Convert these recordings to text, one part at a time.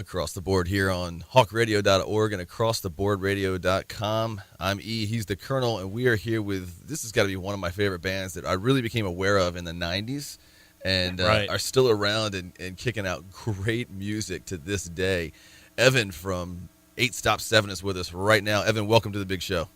Across the board here on hawkradio.org and acrosstheboardradio.com. I'm E, he's the Colonel, and we are here with, this has got to be one of my favorite bands that I really became aware of in the 90s and are still around and kicking out great music to this day. Evan from 8Stops7 is with us right now. Evan, welcome to the big show.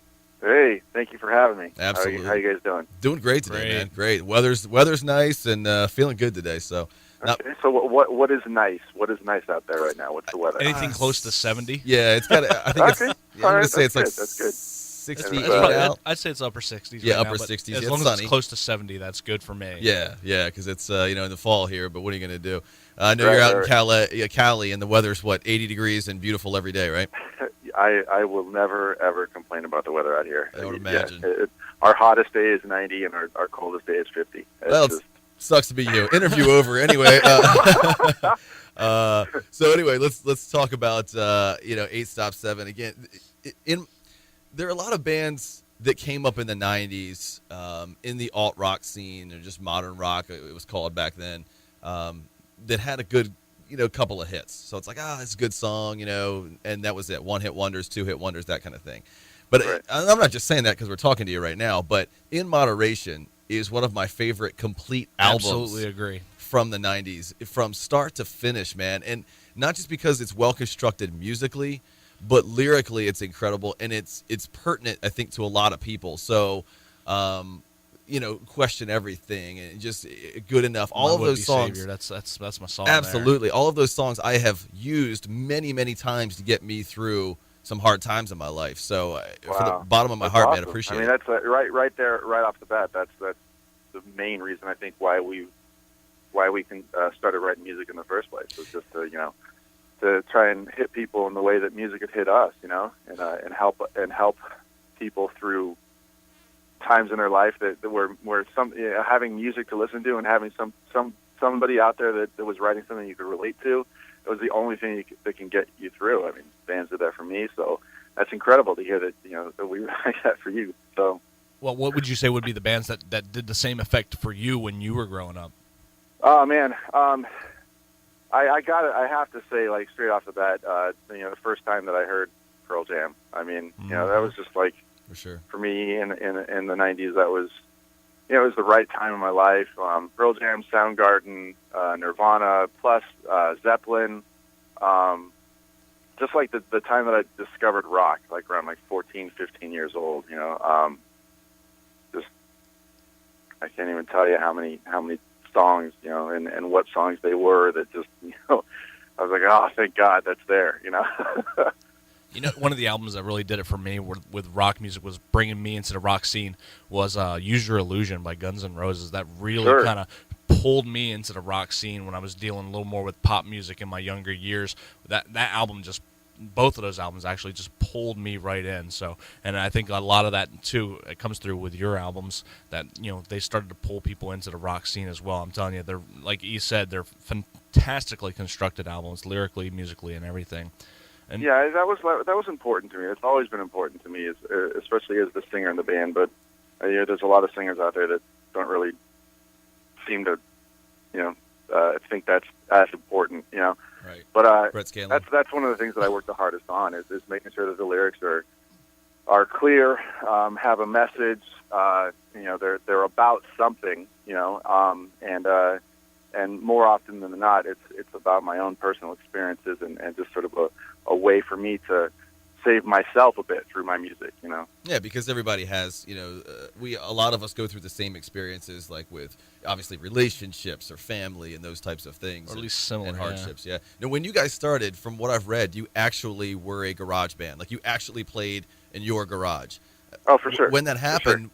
Hey, thank you for having me. Absolutely. How you guys doing? Doing great today, man. Great. Weather's nice and feeling good today, so... Okay, so what is nice? What is nice out there right now? What's the weather? Anything close to 70? Yeah, it's got. I think okay. I'm going to say it's like that's good. 68 out. I'd say it's upper 60s. Yeah, right upper now, 60s. As long as sunny. it's close to 70, that's good for me. Yeah, because it's in the fall here. But what are you going to do? I know you're out in Cali, and the weather's 80 degrees and beautiful every day, right? I will never ever complain about the weather out here. I would imagine. Yeah, our hottest day is 90, and our coldest day is 50. Sucks to be you. Interview over anyway. So anyway, let's talk about 8Stops7 again. There are a lot of bands that came up in the 90s in the alt rock scene or just modern rock, it was called back then, that had a good couple of hits. So it's like, it's a good song, and that was it. One hit wonders, two hit wonders, that kind of thing. But right. I'm not just saying that because we're talking to you right now, but In Moderation is one of my favorite complete albums. Absolutely agree. From the 90s, from start to finish, man. And not just because it's well constructed musically, but lyrically it's incredible, and it's pertinent, I think, to a lot of people. So, Question Everything and just Good Enough. All of those songs. Savior. That's my song. Absolutely. There. All of those songs I have used many, many times to get me through some hard times in my life. So from the bottom of my heart, awesome. man, appreciate it. I mean, that's right there, right off the bat. That's the main reason I think why we started writing music in the first place, was just to try and hit people in the way that music had hit us, and help people through times in their life that were having music to listen to and having somebody out there that was writing something you could relate to. It was the only thing that can get you through. I mean, bands did that for me, so that's incredible to hear that that we write that for you. So, well, what would you say would be the bands that did the same effect for you when you were growing up? Oh man, I got it. I have to say, like straight off the bat, the first time that I heard Pearl Jam, I mean, that was just like, for sure, for me in the '90s. That was, it was the right time in my life. Pearl Jam, Soundgarden, Nirvana, plus Zeppelin. Just like the time that I discovered rock, like around 14, 15 years old. Just I can't even tell you how many songs, and what songs they were that just, I was like, oh, thank God that's there, One of the albums that really did it for me with rock music, was bringing me into the rock scene, was Use Your Illusion by Guns N' Roses. That really kind of pulled me into the rock scene when I was dealing a little more with pop music in my younger years. That album both of those albums actually just pulled me right in. So, and I think a lot of that too, it comes through with your albums, that they started to pull people into the rock scene as well. I'm telling you, they're, like you said, they're fantastically constructed albums, lyrically, musically, and everything. And yeah, that was important to me. It's always been important to me, especially as the singer in the band. But there's a lot of singers out there that don't really seem to think that's as important, Right. But Brett Scanlon. that's one of the things that I work the hardest on, is making sure that the lyrics are clear, have a message. They're about something, and more often than not, it's about my own personal experiences and just sort of a way for me to save myself a bit through my music, Yeah, because everybody has, a lot of us go through the same experiences, like with obviously relationships or family and those types of things, or at least similar, and hardships. Yeah. Now, when you guys started, from what I've read, you actually were a garage band. Like, you actually played in your garage. Oh, for sure. When that happened,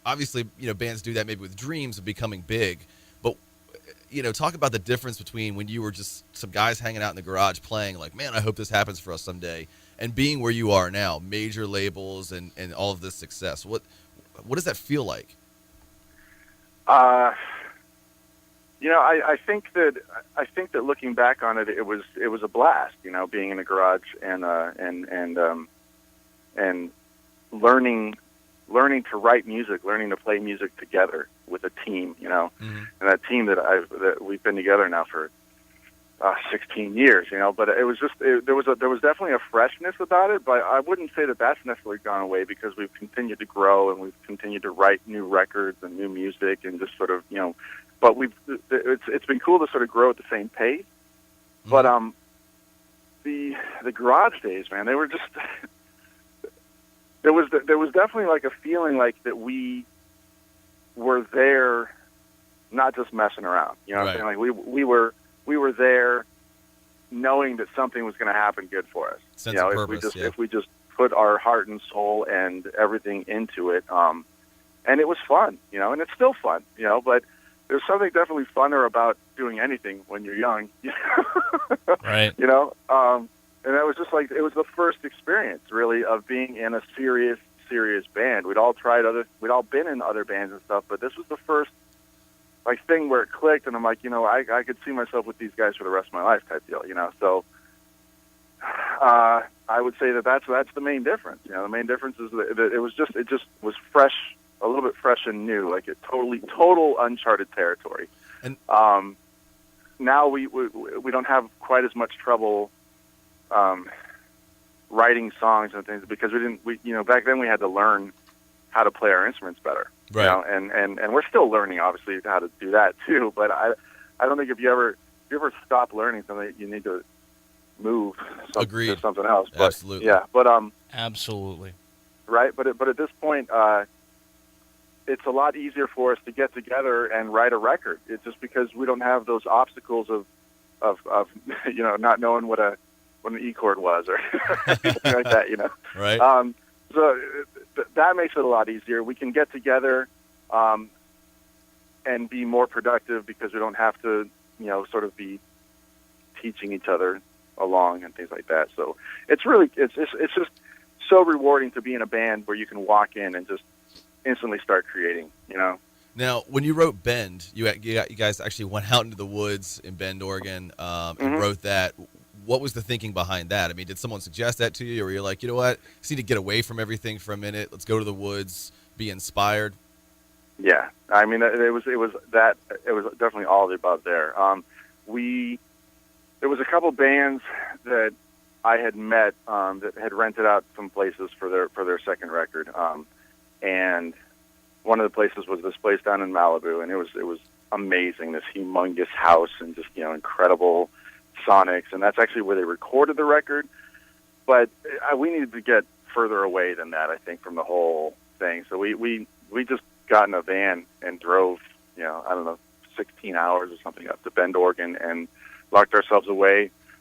obviously, bands do that maybe with dreams of becoming big, but talk about the difference between when you were just some guys hanging out in the garage playing, like, man, I hope this happens for us someday, and being where you are now, major labels and all of this success. What does that feel like? I think that looking back on it, it was a blast, being in a garage and learning to write music, learning to play music together with a team, Mm-hmm. and that team that we've been together now for 16 years, but it was just there was definitely a freshness about it, but I wouldn't say that that's necessarily gone away because we've continued to grow and we've continued to write new records and new music and just sort of but it's been cool to sort of grow at the same pace. But the garage days, man, they were just there was definitely like a feeling like that we were there, not just messing around. You know what I'm saying? Like we were there knowing that something was going to happen good for us. Sense of purpose, if we just put our heart and soul and everything into it. And it was fun, and it's still fun, but there's something definitely funner about doing anything when you're young. Right. And that was just like, it was the first experience really of being in a serious band. We'd all been in other bands and stuff, but this was the first thing where it clicked, and I'm like, I could see myself with these guys for the rest of my life type deal, So I would say that's the main difference. The main difference is that it just was fresh, a little bit fresh and new, like it total uncharted territory. And now we don't have quite as much trouble writing songs and things because back then we had to learn how to play our instruments better. Right. And we're still learning, obviously, how to do that too. But I don't think if you ever stop learning something, you need to move to something else. But, absolutely. Yeah. But absolutely. Right. But at this point, it's a lot easier for us to get together and write a record. It's just because we don't have those obstacles of not knowing what an E chord was or anything like that. Right. So that makes it a lot easier. We can get together and be more productive because we don't have to, sort of be teaching each other along and things like that. So it's just so rewarding to be in a band where you can walk in and just instantly start creating. Now, when you wrote Bend, you guys actually went out into the woods in Bend, Oregon, and wrote that. What was the thinking behind that? I mean, did someone suggest that to you, or were you like, you know what, I just need to get away from everything for a minute. Let's go to the woods, be inspired. Yeah, I mean, it was definitely all of the above there. There was a couple bands that I had met that had rented out some places for their second record, and one of the places was this place down in Malibu, and it was amazing. This humongous house and just incredible sonics, and that's actually where they recorded the record. But we needed to get further away than that, I think, from the whole thing. So we just got in a van and drove, 16 hours or something up to Bend, Oregon, and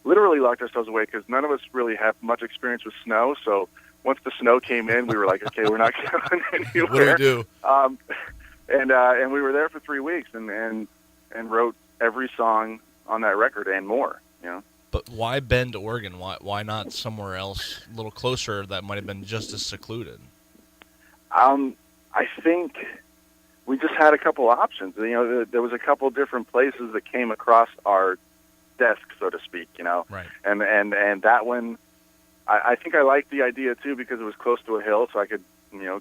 literally locked ourselves away because none of us really have much experience with snow. So once the snow came in, we were like, okay, we're not going anywhere. What do we do? And we were there for 3 weeks and wrote every song on that record and more. But why Bend, Oregon? Why not somewhere else a little closer that might have been just as secluded? I think we just had a couple options. There was a couple different places that came across our desk, so to speak. Right. And that one, I think I liked the idea too because it was close to a hill, so I could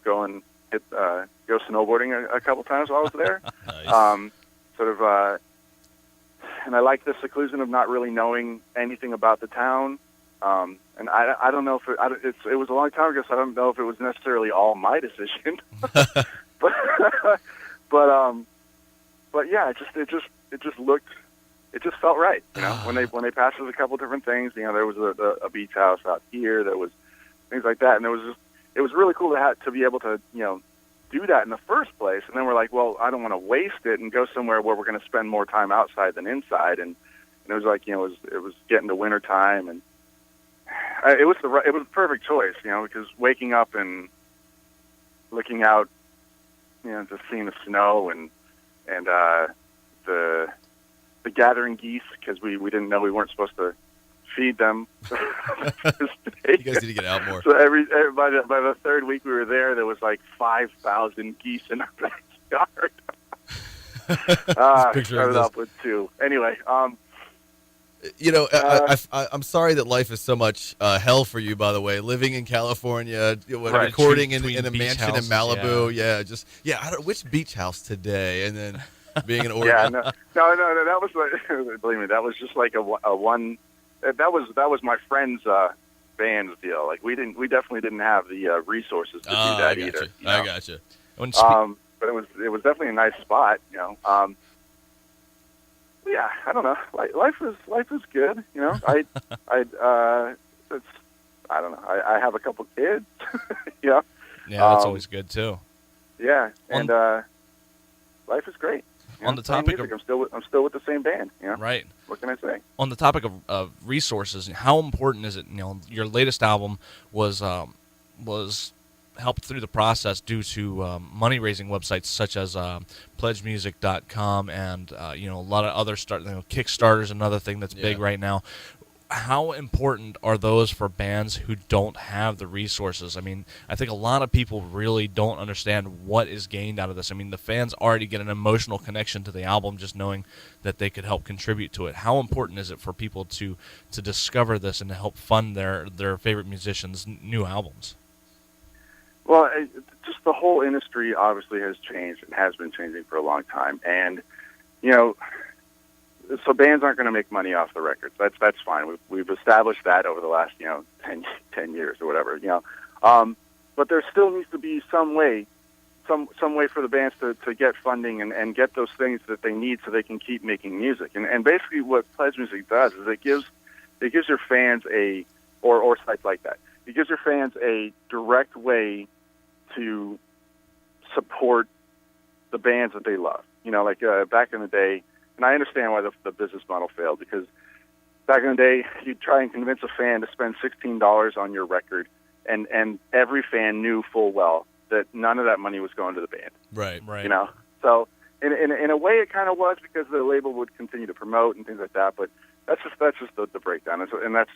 go and go snowboarding a couple times while I was there. Nice. And I like the seclusion of not really knowing anything about the town. And I don't know if it was a long time ago, so I don't know if it was necessarily all my decision. but yeah, it just felt right. When they passed us a couple different things, there was a beach house out here, there was things like that, and it was really cool to be able to do that in the first place. And then we're like, well, I don't want to waste it and go somewhere where we're going to spend more time outside than inside. And it was like, it was getting to winter time, and it was the perfect choice, because waking up and looking out, just seeing the snow and the gathering geese, because we didn't know we weren't supposed to feed them. You guys need to get out more. So by the third week we were there was like 5,000 geese in our backyard. Started off with 2. Anyway, I'm sorry that life is so much hell for you. By the way, living in California, recording in a mansion in Malibu. Yeah, which beach house today? And then being in Oregon. Yeah, no. That was like, believe me, that was just like a one. That was my friend's band's deal. Like we definitely didn't have the resources to do that either. You know? I gotcha. But it was definitely a nice spot. You know. Yeah, I don't know. Life is good. You know, I don't know. I have a couple kids. Yeah. Yeah, that's always good too. Yeah, and life is great. You know, on the topic music, I'm still with the same band. You know? Right. What can I say? On the topic of resources, how important is it? You know, your latest album was helped through the process due to money-raising websites such as PledgeMusic.com and a lot of other Kickstarter's another thing that's big right now. How important are those for bands who don't have the resources? I mean, I think a lot of people really don't understand what is gained out of this. I mean, the fans already get an emotional connection to the album just knowing that they could help contribute to it. How important is it for people to discover this and to help fund their favorite musicians' new albums? Well, just the whole industry obviously has changed and has been changing for a long time. And, so bands aren't going to make money off the records. That's fine. We've established that over the last 10 years or whatever. But there still needs to be some way for the bands to get funding and get those things that they need so they can keep making music. And basically what Pledge Music does is it gives your fans or sites like that. It gives your fans a direct way to support the bands that they love. Like back in the day. And I understand why the business model failed, because back in the day, you'd try and convince a fan to spend $16 on your record, and every fan knew full well that none of that money was going to the band. Right. So in a way, it kind of was, because the label would continue to promote and things like that. But that's just the breakdown, and that's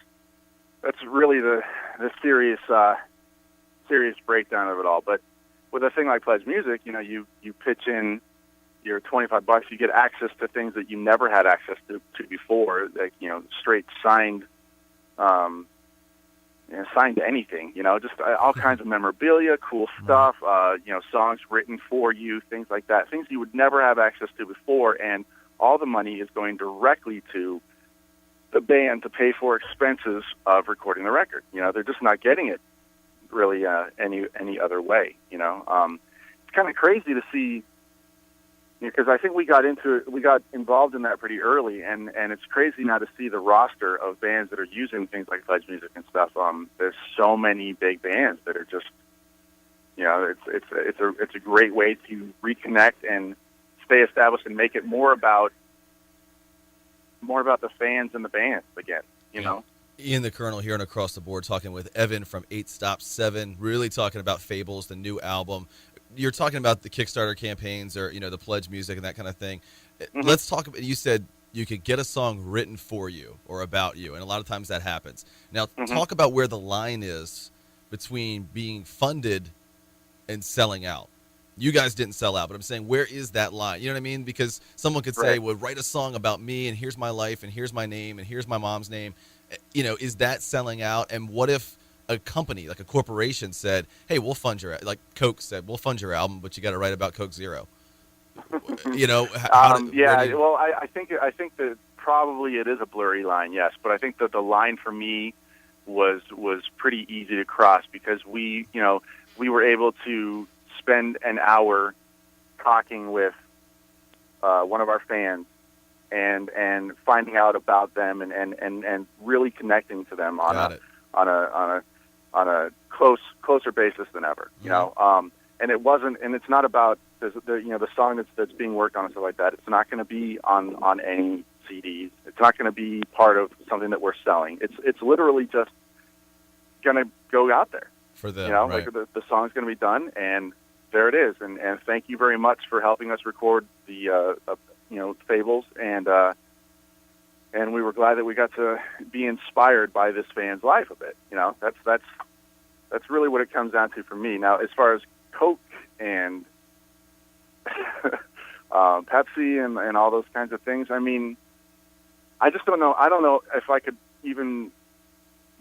really the serious breakdown of it all. But with a thing like Pledge Music, you pitch in your $25, you get access to things that you never had access to before, like straight signed anything, just all kinds of memorabilia, cool stuff, songs written for you, things like that, things you would never have access to before, and all the money is going directly to the band to pay for expenses of recording the record. They're just not getting it really any other way. It's kind of crazy to see. Because I think we got involved in that pretty early, and it's crazy now to see the roster of bands that are using things like Pledge Music and stuff. There's so many big bands that are just, it's a great way to reconnect and stay established and make it more about the fans and the bands again. Ian the Colonel here on Across the Board, talking with Evan from 8Stops7, really talking about Fables, the new album. You're talking about the Kickstarter campaigns or, the Pledge Music and that kind of thing. Mm-hmm. Let's talk about, you said you could get a song written for you or about you, and a lot of times that happens. Now, talk about where the line is between being funded and selling out. You guys didn't sell out, but I'm saying, where is that line? You know what I mean? Because someone could say, well, write a song about me, and here's my life, and here's my name, and here's my mom's name. Is that selling out? And what if a company, like a corporation, said, hey, we'll fund your, like Coke said, we'll fund your album, but you got to write about Coke Zero? Well, I think that probably it is a blurry line, yes, but I think that the line for me was pretty easy to cross, because we were able to spend an hour talking with one of our fans and finding out about them and really connecting to them on a closer basis than ever, and it wasn't, and it's not about the song that's being worked on and stuff like that. It's not going to be on any CDs. It's not going to be part of something that we're selling. It's literally just going to go out there for them. Like the song's going to be done, and there it is. And thank you very much for helping us record the Fables, and we were glad that we got to be inspired by this fan's life a bit. That's really what it comes down to for me. Now, as far as Coke and Pepsi and all those kinds of things, I mean, I just don't know. I don't know if I could even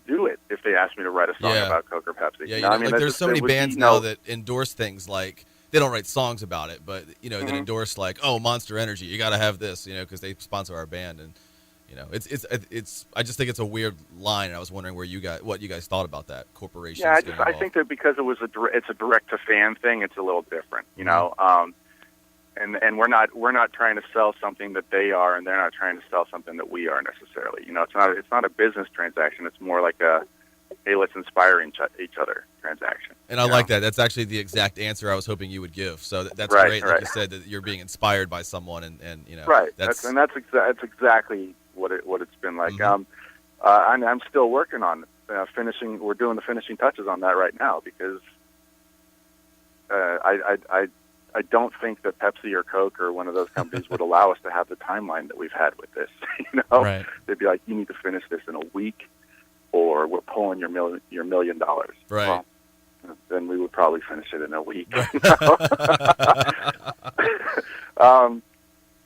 do it if they asked me to write a song about Coke or Pepsi. Yeah, there's so many bands now that endorse things like they don't write songs about it, but that Mm-hmm. endorse like, oh, Monster Energy, you got to have this, because they sponsor our band, and it's. I just think it's a weird line. And I was wondering what you guys thought about that corporations. Yeah, getting I involved. think that because it's a direct to fan thing, it's a little different, and we're not trying to sell something that they are, and they're not trying to sell something that we are necessarily. It's not a business transaction. It's more like a, hey, let's inspire each other transaction. And I like that. That's actually the exact answer I was hoping you would give. So that's Right, great. Like right. you said, that you're being inspired by someone, and Right. That's That's exactly what it's been like. Mm-hmm. I'm still working on finishing. We're doing the finishing touches on that right now because I don't think that Pepsi or Coke or one of those companies would allow us to have the timeline that we've had with this. Right. They'd be like, you need to finish this in a week, or we're pulling your $1 million. right. Well, then we would probably finish it in a week.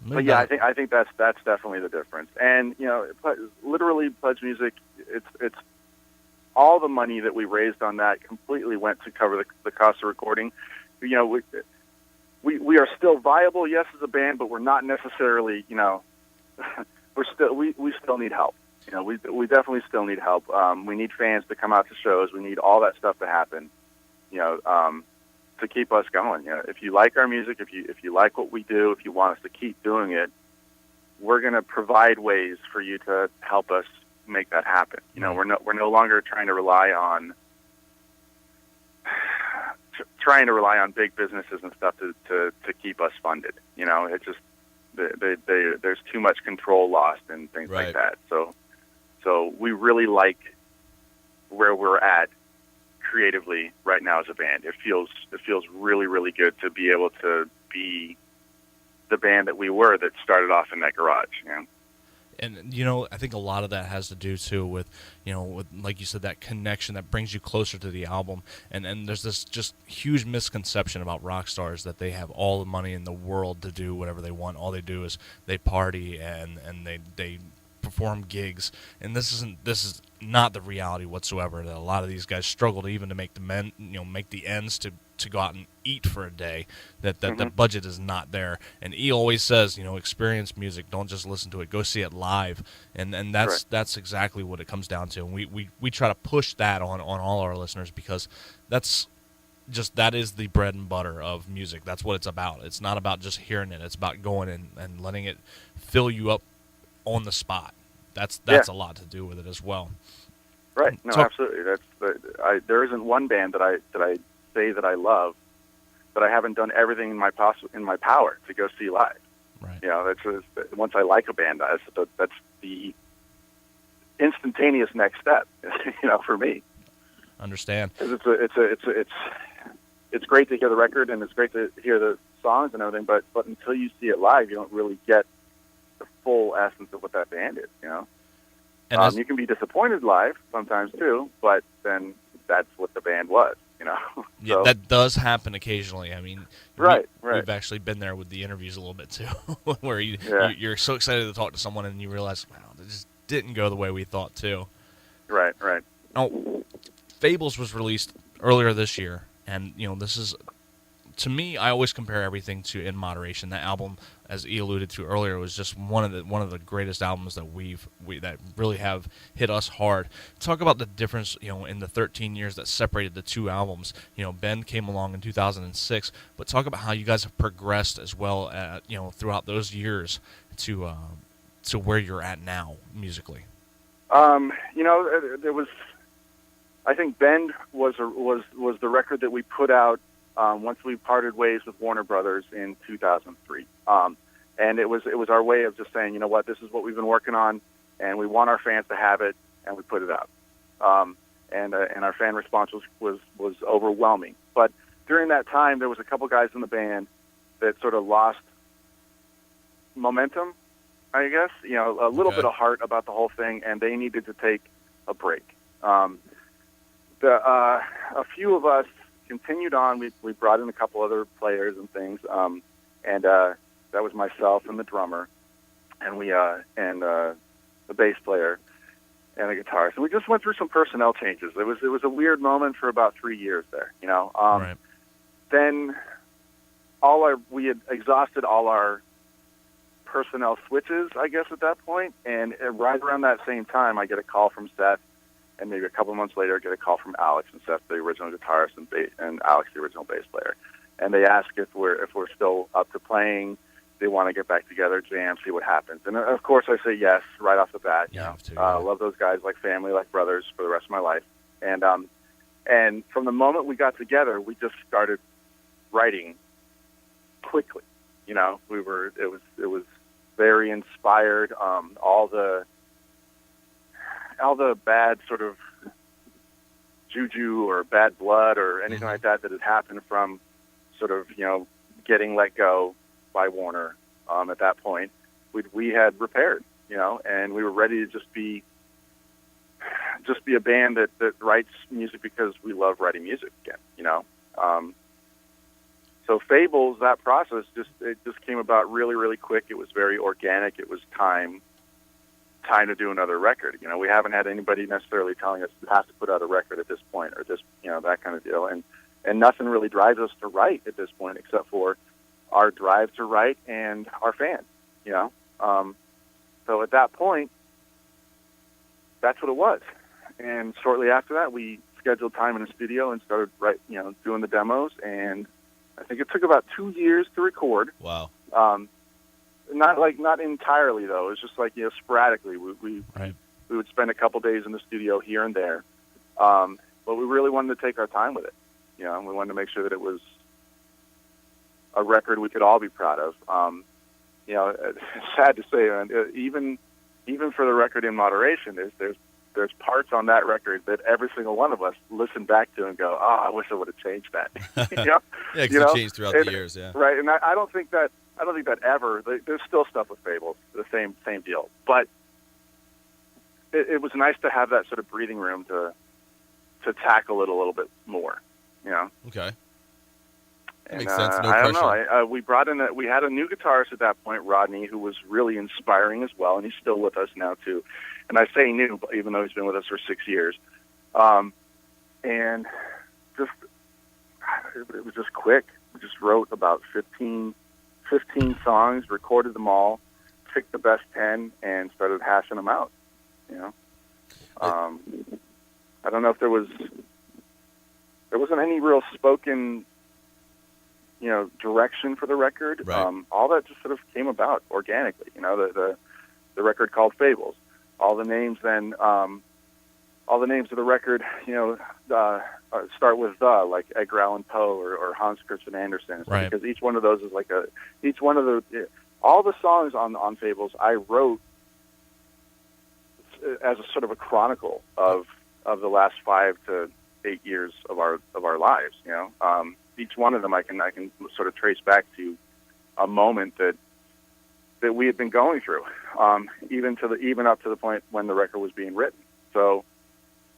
But yeah, I think that's definitely the difference. And literally, Pledge Music, it's all the money that we raised on that completely went to cover the cost of recording. We are still viable, yes, as a band, but we're not necessarily. We still need help. We definitely still need help. We need fans to come out to shows. We need all that stuff to happen. To keep us going. If you like our music, if you like what we do, if you want us to keep doing it, we're going to provide ways for you to help us make that happen. We're no longer trying to rely on big businesses and stuff to keep us funded. It just there's too much control lost and things Right. like that. So we really like where we're at creatively right now as a band. It feels really, really good to be able to be the band that we were that started off in that garage. And I think a lot of that has to do too with like you said, that connection that brings you closer to the album. And there's this just huge misconception about rock stars that they have all the money in the world to do whatever they want. All they do is they party and they perform gigs, and this is not the reality whatsoever. That a lot of these guys struggle to even to make the ends to go out and eat for a day. That Mm-hmm. the budget is not there. And he always says, experience music. Don't just listen to it. Go see it live. And Right. that's exactly what it comes down to. And we try to push that on all our listeners, because that is the bread and butter of music. That's what it's about. It's not about just hearing it. It's about going and letting it fill you up on the spot. That's a lot to do with it as well. Right. No, absolutely. There isn't one band that I say that I love, but I haven't done everything in my power to go see live. Right. That's once I like a band, that's the instantaneous next step. For me. Understand. 'Cause it's great to hear the record and it's great to hear the songs and everything, but until you see it live, you don't really get the full essence of what that band is. And You can be disappointed live sometimes too, but then that's what the band was. yeah, So, that does happen occasionally. I mean, Right. We've actually been there with the interviews a little bit too, where Yeah. you're so excited to talk to someone and you realize, wow, it just didn't go the way we thought too. Right. Now, Fables was released earlier this year, and this is, to me, I always compare everything to In Moderation. That album, as E alluded to earlier, was just one of the greatest albums that that really have hit us hard. Talk about the difference, in the 13 years that separated the two albums. Ben came along in 2006, but talk about how you guys have progressed as well, throughout those years to where you're at now musically. There was. I think Bend was the record that we put out once we parted ways with Warner Brothers in 2003, and it was our way of just saying, this is what we've been working on, and we want our fans to have it, and we put it out, and our fan response was overwhelming. But during that time, there was a couple guys in the band that sort of lost momentum, I guess, a little bit of heart about the whole thing, and they needed to take a break. A few of us continued on. We brought in a couple other players and things, and that was myself and the drummer, and the bass player and the guitarist. And we just went through some personnel changes. It was a weird moment for about 3 years there, Right. Then we had exhausted all our personnel switches, I guess, at that point. And right around that same time, I get a call from Seth, and maybe a couple months later, I get a call from Alex, and Seth, the original guitarist, and Alex, the original bass player. And they ask if we're still up to playing. They want to get back together, jam, see what happens. And of course, I say yes right off the bat. Love those guys like family, like brothers for the rest of my life. And from the moment we got together, we just started writing quickly. You know, it was very inspired. All the bad sort of juju or bad blood or anything like that had happened from sort of, you know, getting let go by Warner at that point, we had repaired, you know, and we were ready to just be a band that writes music because we love writing music again, you know. So Fables, that process just came about really, really quick. It was very organic. It was time to do another record. You know, we haven't had anybody necessarily telling us you have to put out a record at this point or this, you know, that kind of deal. And nothing really drives us to write at this point except for our drive to write and our fans, you know. So at that point, that's what it was. And shortly after that, we scheduled time in the studio and started doing the demos. And I think it took about 2 years to record. Wow. Not entirely though. It was just like, you know, sporadically. We would spend a couple days in the studio here and there. But we really wanted to take our time with it. You know, we wanted to make sure that it was a record we could all be proud of. You know, it's sad to say, man, even for the record In Moderation, there's parts on that record that every single one of us listen back to and go, "Oh, I wish I would have changed that." You know? Yeah, because it changed throughout the years. Yeah, right. And I don't think that ever. There's still stuff with Fables, the same deal. But it was nice to have that sort of breathing room to tackle it a little bit more. You know. Okay. That and, makes sense. No I pressure. don't know. We had a new guitarist at that point, Rodney, who was really inspiring as well, and he's still with us now too. And I say new, even though he's been with us for 6 years. And just it was just quick. We just wrote about 15 songs, recorded them all, picked the best 10, and started hashing them out. You know. I don't know if there wasn't any real spoken, you know, direction for the record. Right. All that just sort of came about organically. You know, the record called Fables. All the names of the record, you know, start with like Edgar Allan Poe or Hans Christian Andersen. Right. Because each one of those is like all the songs on Fables I wrote as a sort of a chronicle of the last 5 to 8 years of our lives. You know. Each one of them I can sort of trace back to a moment that we had been going through, even up to the point when the record was being written. So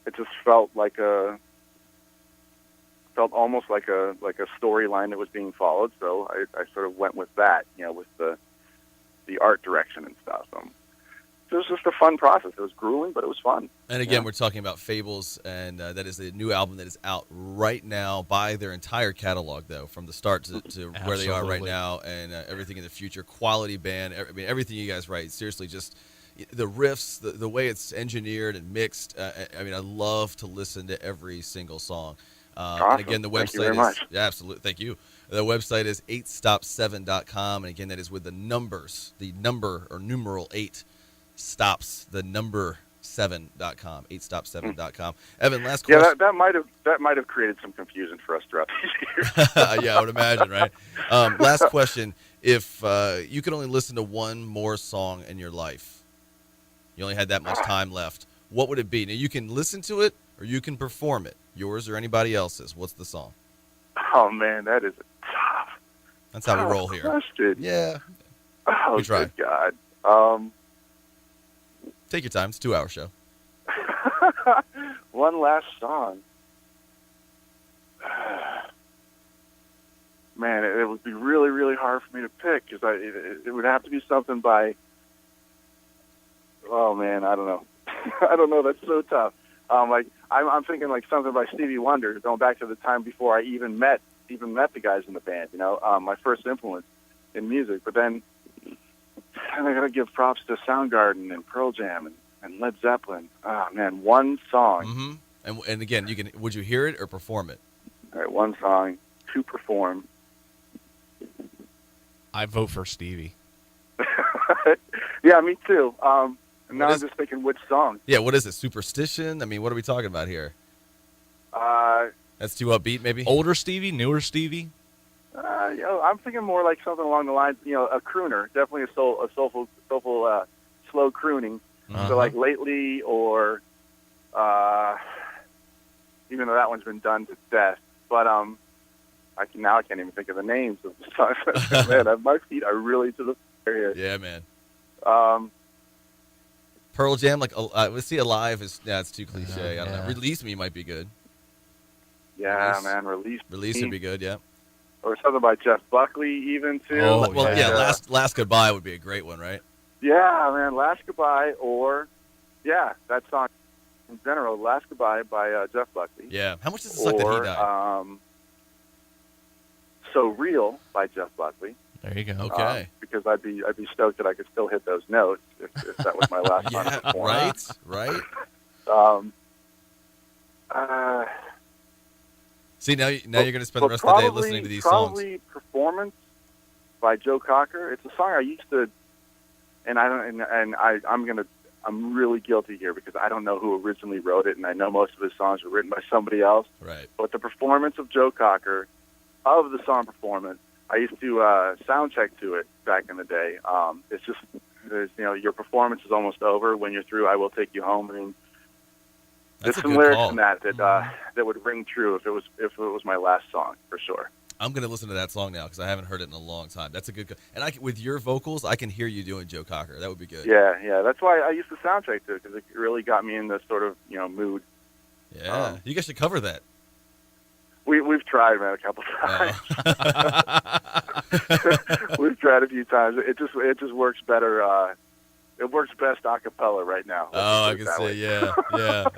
it just felt almost like a storyline that was being followed. So I sort of went with that, you know, with the art direction and stuff. It was just a fun process. It was grueling, but it was fun. And again, we're talking about Fables, and that is the new album that is out right now. Buy their entire catalog, though, from the start to where they are right now, and everything in the future. Quality band. I mean, everything you guys write. Seriously, just the riffs, the way it's engineered and mixed. I mean, I love to listen to every single song. Awesome. And again, the website Thank you very much. Yeah, absolutely. Thank you. The website is 8stop7.com, and again, that is with the numbers, the number or numeral 8. Stops the number 7.com, 8stop7.com. Evan, last question. Yeah, that might have created some confusion for us throughout these years. Yeah, I would imagine, right? Last question. If you could only listen to one more song in your life, you only had that much time left, what would it be? Now, you can listen to it or you can perform it, yours or anybody else's. What's the song? Oh, man, that is tough. That's how we roll here. Question. Yeah. Oh, we try. Good God. Take your time. It's a 2-hour show. One last song. Man, it would be really, really hard for me to pick because it would have to be something by. Oh man, I don't know. I don't know. That's so tough. I'm thinking like something by Stevie Wonder, going back to the time before I even met even met the guys in the band. My first influence in music. But then I got to give props to Soundgarden and Pearl Jam and Led Zeppelin. Oh man, one song. Mm-hmm. And again, would you hear it or perform it? All right, one song to perform. I vote for Stevie. Yeah, me too. And now I'm just thinking which song. Yeah, what is it? Superstition? I mean, what are we talking about here? That's too upbeat, maybe? Older Stevie, newer Stevie? I'm thinking more like something along the lines, a crooner, definitely a soulful, slow crooning. So like Lately, or even though that one's been done to death, but I can't even think of the names of the songs. Man, my feet are really to the floor here. Yeah, man. Um, Pearl Jam, like let's see, Alive is it's too cliche. I don't know. Release Me might be good. Yeah, man, Release would be good. Yeah. Or something by Jeff Buckley, even too. Oh, well, yeah. Last Goodbye would be a great one, right? Yeah, man, Last Goodbye, or that song in general, Last Goodbye by Jeff Buckley. Yeah. How much does it suck that he died? So Real by Jeff Buckley. There you go. Okay. Because I'd be stoked that I could still hit those notes if that was my last song. Yeah, right. See, now you're going to spend the rest of the day listening to these songs. Probably Performance by Joe Cocker. It's a song I used to, and I'm really guilty here because I don't know who originally wrote it, and I know most of his songs were written by somebody else. Right. But the performance of Joe Cocker, of the song Performance, I used to sound check to it back in the day. It's just, your performance is almost over. When you're through, I will take you home. I mean, there's some lyrics in that would ring true if it was my last song, for sure. I'm going to listen to that song now because I haven't heard it in a long time. That's a good and with your vocals, I can hear you doing Joe Cocker. That would be good. Yeah. That's why I used to sound check to it, because it really got me in this sort of mood. Yeah, you guys should cover that. We've tried, man, a couple times. We've tried a few times. It just works better. It works best a cappella right now. I can see. Yeah,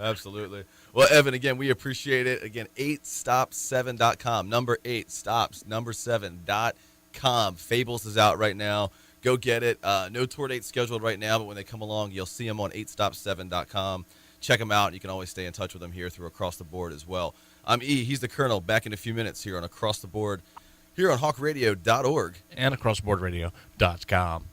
absolutely. Well, Evan, again, we appreciate it. Again, 8Stops7.com. Number 8 stops, number 7.com. Fables is out right now. Go get it. No tour dates scheduled right now, but when they come along, you'll see them on 8Stops7.com. Check them out. You can always stay in touch with them here through Across the Board as well. I'm E. He's the Colonel. Back in a few minutes here on Across the Board, here on hawkradio.org. And acrosstheboardradio.com.